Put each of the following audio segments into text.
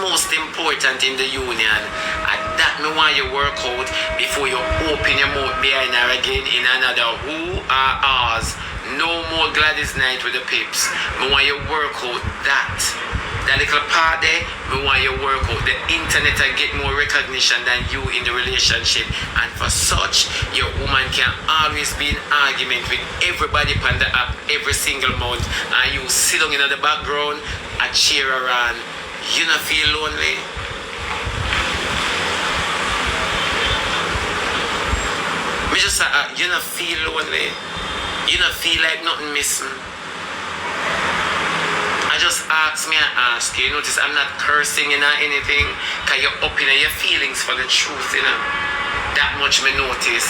most important in the union. And that me want you work out before you open your mouth behind her again in another who are ours. No more Gladys night with the pips. Me want you work out that. That little part there, me want you work out. The internet will get more recognition than you in the relationship. And for such, your woman can always be in argument with everybody on the app every single month. And you sit down in the background and cheer her on. You not feel lonely? Me just say, you not feel lonely? You not feel like nothing missing? I just ask you. Notice I'm not cursing anything, because you're up in your feelings for the truth, That much me notice.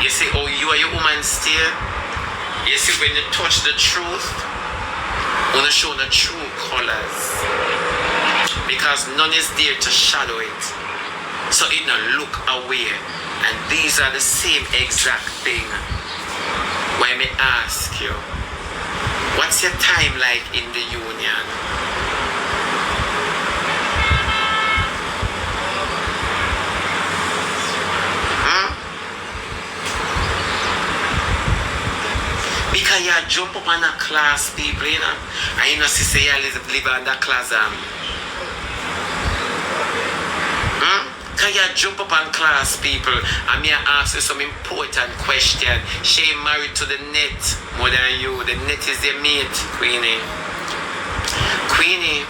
You see, oh, you are your woman still. You see, when you touch the truth, you want to show the true colors. Because none is there to shadow it. So it not look away. And these are the same exact thing. Why me ask you, what's your time like in the union? Because you jump up on a class, people, and you sister, you live on that class. Can you jump up on class, people, and me ask you some important question? She married to the net more than you. The net is your mate, Queenie. Queenie,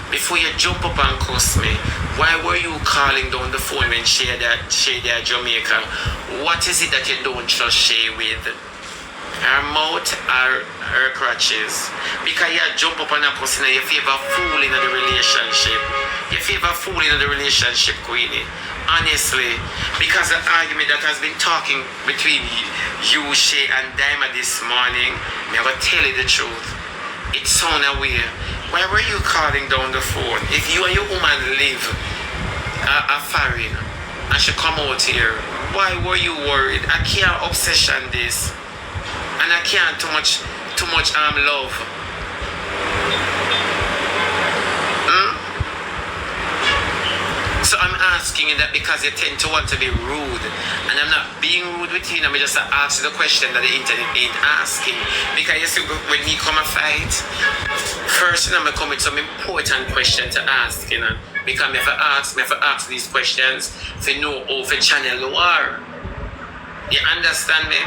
before you jump up and cuss me, why were you calling down the phone when she there Jamaica? What is it that you don't trust Shay with? Her mouth or her crutches? Because you jump up on a cussing and you favor fooling in the relationship. You favor fooling in the relationship, Queenie. Honestly, because the argument that has been talking between you, Shay, and Diamond this morning, me I will tell you the truth. It sounded weird. Why were you calling down the phone? If you and your woman live a foreign and she come out here, why were you worried? I can't obsession this. And I can't too much love. So I'm asking you that because you tend to want to be rude. And I'm not being rude with you. I'm just ask you the question that the internet ain't asking. Because you see, when we come a fight, first I'm come with some important question to ask, Because me have to ask these questions to know how to channel the war. You understand me?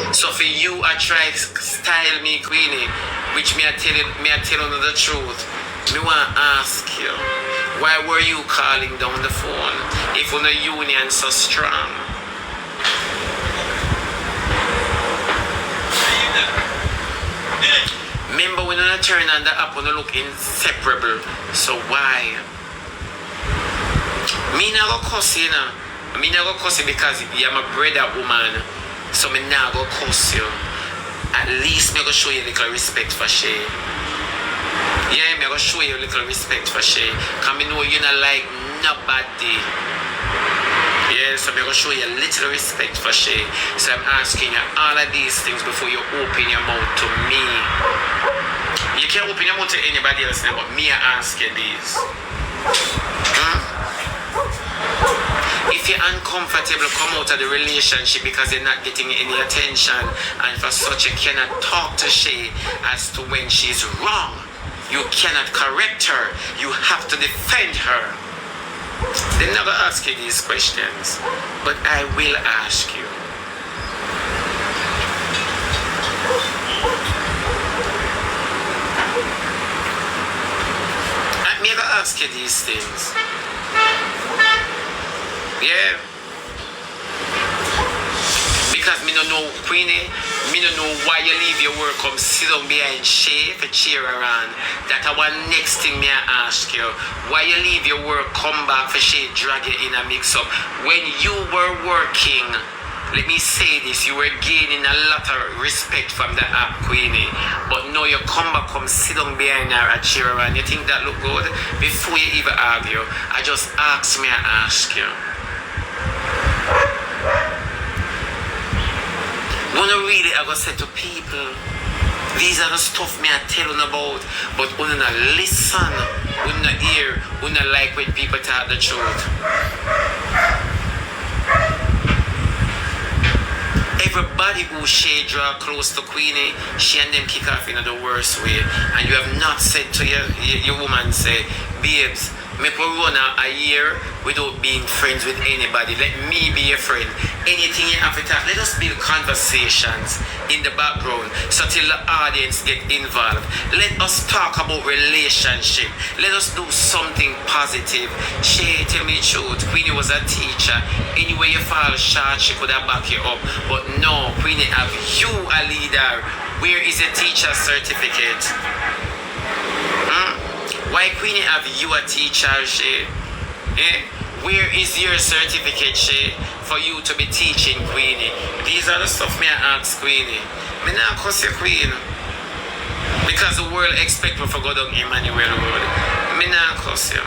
So for you, I try to style me, Queenie, which me I tell you the truth. Me want to ask you, why were you calling down the phone if the union so strong? Remember when I turn on the app, when I look inseparable. So why? Me not go cuss you, Me not go cuss you because you're my brother woman. So me not go cuss you. At least me go show you a little respect for Shay. Yeah, me go show you a little respect for Shay. Because me know you not like nobody. Yeah, so me go show you a little respect for Shay. So I'm asking you all of these things before you open your mouth to me. You can't open your mouth to anybody else, but me I ask you these. If you're uncomfortable, come out of the relationship because you're not getting any attention, and for such you cannot talk to Shay as to when she's wrong. You cannot correct her. You have to defend her. They never ask you these questions, but I will ask you. I never ask you these things. Yeah. Because me don't know, Queenie, me don't know why you leave your work, come sit down behind Shay for cheer around. That's one next thing me I ask you. Why you leave your work, come back for Shay, drag you in a mix-up. When you were working, let me say this, you were gaining a lot of respect from the app, Queenie. But now you come back, come sit down behind her and cheer around. You think that look good? Before you even argue, I just ask you. When I really I go say to people, these are the stuff me I tell you about, but when I listen, who not hear, who not like when people talk the truth. Everybody who she draw close to Queenie, she and them kick off in the worst way. And you have not said to your woman, say, babes, make we run a year without being friends with anybody. Let me be your friend. Anything you have to talk, let us build conversations in the background so till the audience get involved. Let us talk about relationship. Let us do something positive. She tell me the truth. Queenie was a teacher. Anyway you fall short, she could have backed you up. But no, Queenie have you a leader. Where is your teacher certificate? Why Queenie have you a teacher, she? Eh? Where is your certificate, she, for you to be teaching Queenie? These are the stuff me I ask Queenie. Me not cuss your Queen. Because the world expect me to go down Emmanuel Road. Me not cuss you.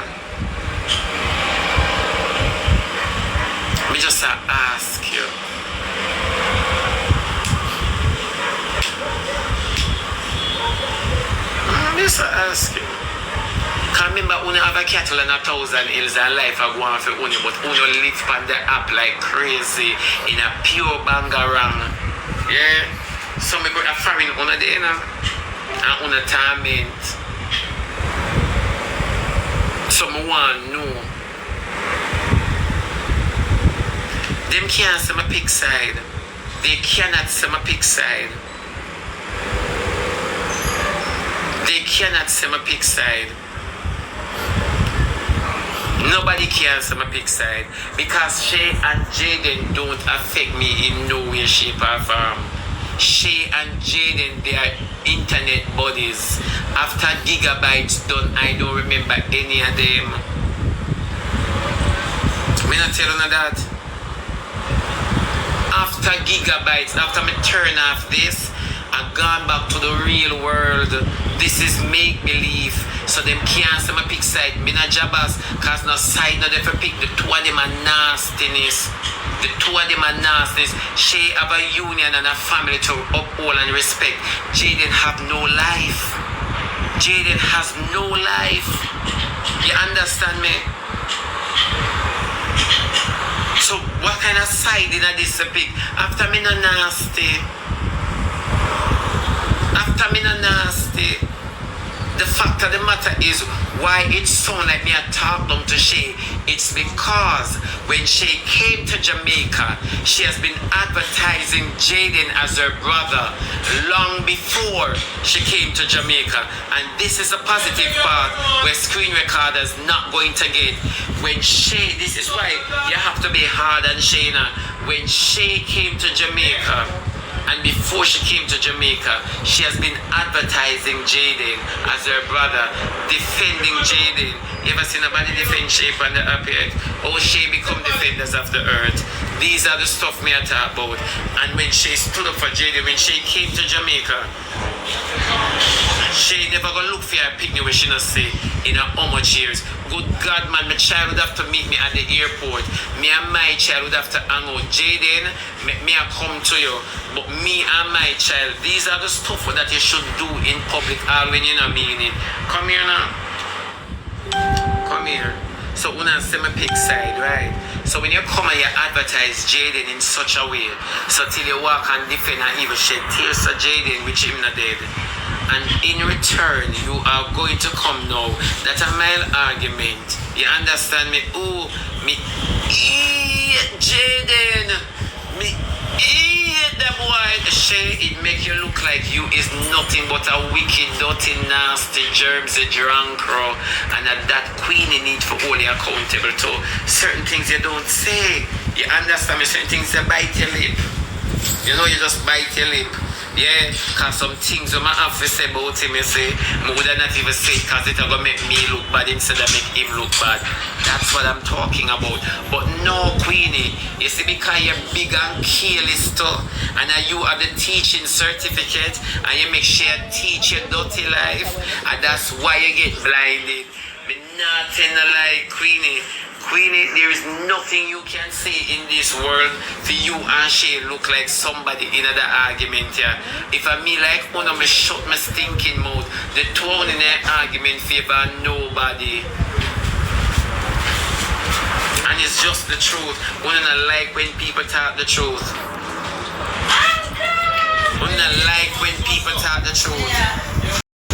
Me just ask you. Me just ask you. Because remember, you have a cattle and 1,000 hills and life are going for you, but you live on the app like crazy in a pure bangarang. Yeah? So me put a foreign on there now. And on a torment. So me want to know. Them can't see my pick side. They cannot see my pick side. They cannot see my pick side. Nobody cares on my pick side because Shay and Jaden don't affect me in no way, shape, or form. Shay and Jaden, they are internet buddies. After gigabytes done, I don't remember any of them. Me not tell you that. After gigabytes, after me turn off this, I've gone back to the real world. This is make-believe. So them can't see my pick side. Me not jabbers. Cause no side no they for pick. The two of them are nastiness. The two of them are nastiness. She have a union and a family to uphold and respect. Jaden have no life. Jaden has no life. You understand me? So what kind of side in this pick? After me no nasty. After me no nasty. The fact of the matter is why it sound like me I talk down to Shay. It's because when Shay came to Jamaica, she has been advertising Jaden as her brother long before she came to Jamaica. And this is a positive part where screen recorders not going to get. When Shay, this is why you have to be hard on Shayna. When Shay came to Jamaica, and before she came to Jamaica, she has been advertising Jaden as her brother, defending Jaden. You ever seen nobody defend Shay on the up yet? Oh, Shay become defenders of the earth. These are the stuff me I talk about. And when Shay stood up for Jaden, when Shay came to Jamaica, Shay never gonna look for her picnic where she not say in her how much years. Good God, man, my child would have to meet me at the airport. Me and my child would have to hang out. Jaden, me I come to you. But me and my child, these are the stuff that you should do in public all when you not mean it. Come here now. Come here. So when I see my pick side, right? So when you come and you advertise Jaden in such a way, so till you walk and defend and even shed tears to Jaden, which him not dead. And in return, you are going to come now. That's a mild argument. You understand me? Oh, me eat Jaden. Me eat that boy. Shay, it make you look like you is nothing but a wicked, dirty, nasty, germsy, drunk crow. And that Queenie need for only accountable to certain things you don't say. You understand me? Certain things you bite your lip. You know, you just bite your lip. Yeah, because some things you might have to say about him, you say, I would not even say it because it's going to make me look bad instead of make him look bad. That's what I'm talking about. But no, Queenie, you see, because you're big and careless too, and you have the teaching certificate, and you make sure you teach your dirty life, and that's why you get blinded. But nothing like Queenie. Queenie, there is nothing you can say in this world for you and she look like somebody in the argument here. If I me like one of me shut my stinking mouth, the tone in the argument favor nobody. And it's just the truth. One of I like when people talk the truth.